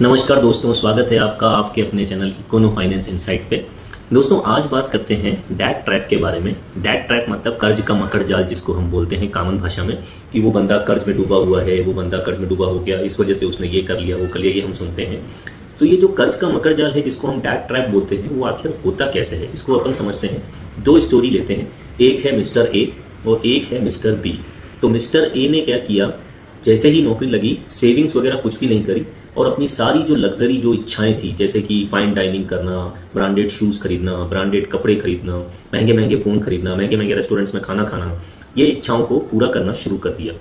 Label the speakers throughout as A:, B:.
A: नमस्कार दोस्तों, स्वागत है आपका आपके अपने चैनल इकोनो फाइनेंस इनसाइट पे। दोस्तों आज बात करते हैं डेट ट्रैप के बारे में। डेट ट्रैप मतलब कर्ज का मकड़ जाल, जिसको हम बोलते हैं कॉमन भाषा में, कि वो बंदा कर्ज में डूबा हुआ है, वो बंदा कर्ज में डूबा हो गया, इस वजह से उसने ये कर लिया वो कर लिया, ये हम सुनते हैं। तो ये जो कर्ज का मकड़ जाल है जिसको हम डेट ट्रैप बोलते हैं, वो आखिर होता कैसे है, इसको अपन समझते हैं। दो स्टोरी लेते हैं, एक है मिस्टर ए और एक है मिस्टर बी। तो मिस्टर ए ने क्या किया, जैसे ही नौकरी लगी सेविंग्स वगैरह कुछ भी नहीं करी और अपनी सारी जो लग्जरी जो इच्छाएं थी, जैसे कि फाइन डाइनिंग करना, ब्रांडेड शूज खरीदना, ब्रांडेड कपड़े खरीदना, महंगे महंगे फोन खरीदना, महंगे महंगे रेस्टोरेंट्स में खाना खाना, ये इच्छाओं को पूरा करना शुरू कर दिया।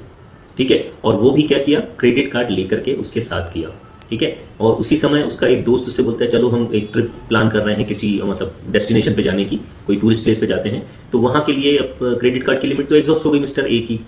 A: ठीक है, और वो भी क्या किया, क्रेडिट कार्ड लेकर के उसके साथ किया। ठीक है, और उसी समय उसका एक दोस्त उससे बोलता है चलो हम एक ट्रिप प्लान कर रहे हैं किसी मतलब डेस्टिनेशन पे जाने की, कोई टूरिस्ट प्लेस पे जाते हैं। तो वहां के लिए अब क्रेडिट कार्ड की लिमिट तो एग्जॉस्ट हो गई मिस्टर ए की,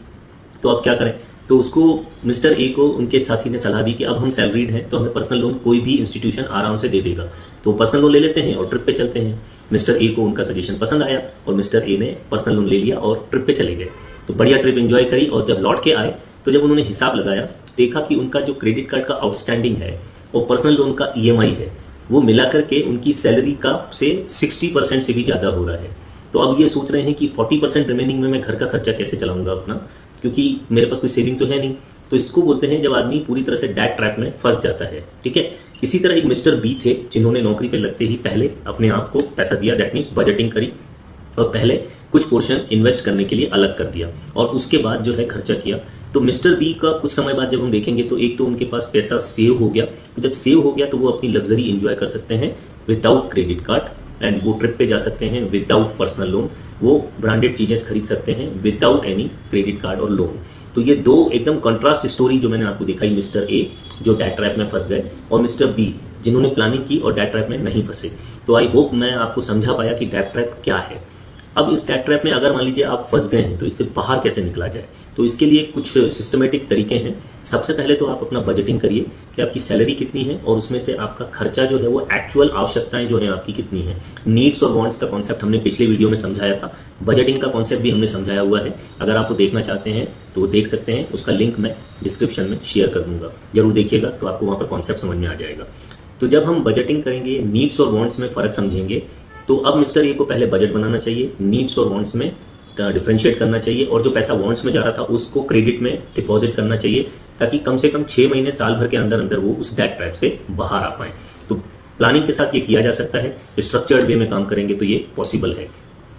A: तो अब क्या करें। तो उसको मिस्टर ए को उनके साथी ने सलाह दी कि अब हम सैलरीड हैं तो हमें पर्सनल लोन कोई भी इंस्टीट्यूशन आराम से दे देगा, तो पर्सनल लोन ले लेते हैं और ट्रिप पे चलते हैं। मिस्टर ए को उनका सजेशन पसंद आया और मिस्टर ए ने पर्सनल लोन ले लिया और ट्रिप पे चले गए। तो बढ़िया ट्रिप एंजॉय करी और जब लौट के आए तो जब उन्होंने हिसाब लगाया तो देखा कि उनका जो क्रेडिट कार्ड का आउटस्टैंडिंग है और पर्सनल लोन का ईएमआई है, वो मिला करके उनकी सैलरी का से 60% से भी ज्यादा हो रहा है। तो अब ये सोच रहे हैं कि 40% रिमेनिंग में मैं घर का खर्चा कैसे चलाऊंगा अपना, क्योंकि मेरे पास कोई सेविंग तो है नहीं। तो इसको बोलते हैं जब आदमी पूरी तरह से डेट ट्रैप में फंस जाता है। ठीक है, इसी तरह एक मिस्टर बी थे जिन्होंने नौकरी पे लगते ही पहले अपने आप को पैसा दिया, दैट मीन्स बजटिंग करी और पहले कुछ पोर्शन इन्वेस्ट करने के लिए अलग कर दिया और उसके बाद जो है खर्चा किया। तो मिस्टर बी का कुछ समय बाद जब हम देखेंगे तो एक तो उनके पास पैसा सेव हो गया, तो जब सेव हो गया तो वो अपनी लग्जरी एंजॉय कर सकते हैं विदाउट क्रेडिट कार्ड, एंड वो ट्रिप पे जा सकते हैं विदाउट पर्सनल लोन, वो ब्रांडेड चीजें खरीद सकते हैं विदाउट एनी क्रेडिट कार्ड और लोन। तो ये दो एकदम कंट्रास्ट स्टोरी जो मैंने आपको दिखाई, मिस्टर ए जो डेट ट्रैप में फंस गए और मिस्टर बी जिन्होंने प्लानिंग की और डेट ट्रैप में नहीं फंसे। तो आई होप मैं आपको समझा पाया कि डेट ट्रैप क्या है। अब इस डेट ट्रैप में अगर मान लीजिए आप फंस गए हैं तो इससे बाहर कैसे निकला जाए, तो इसके लिए कुछ सिस्टमेटिक तरीके हैं। सबसे पहले तो आप अपना बजटिंग करिए कि आपकी सैलरी कितनी है और उसमें से आपका खर्चा जो है वो एक्चुअल आवश्यकताएं जो है आपकी कितनी है। नीड्स और वांट्स का कॉन्सेप्ट हमने पिछले वीडियो में समझाया था, बजटिंग का कॉन्सेप्ट भी हमने समझाया हुआ है। अगर आपको देखना चाहते हैं तो वो देख सकते हैं, उसका लिंक मैं डिस्क्रिप्शन में शेयर कर दूंगा, जरूर देखिएगा, तो आपको वहां पर कॉन्सेप्ट समझ में आ जाएगा। तो जब हम बजटिंग करेंगे, नीड्स और वांट्स में फर्क समझेंगे, तो अब मिस्टर ए को पहले बजट बनाना चाहिए, नीड्स और वांट्स में डिफरेंशिएट करना चाहिए और जो पैसा वांट्स में जा रहा था उसको क्रेडिट में डिपॉजिट करना चाहिए, ताकि कम से कम 6 महीने साल भर के अंदर अंदर वो उस डेट ट्रैप से बाहर आ पाए। तो प्लानिंग के साथ ये किया जा सकता है, स्ट्रक्चर्ड वे में काम करेंगे तो ये पॉसिबल है।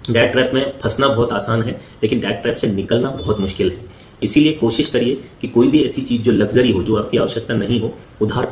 A: डेट ट्रैप में फंसना बहुत आसान है लेकिन डेट ट्रैप से निकलना बहुत मुश्किल है। इसीलिए कोशिश करिए कि कोई भी ऐसी चीज जो लग्जरी हो, जो आपकी आवश्यकता नहीं हो, उधार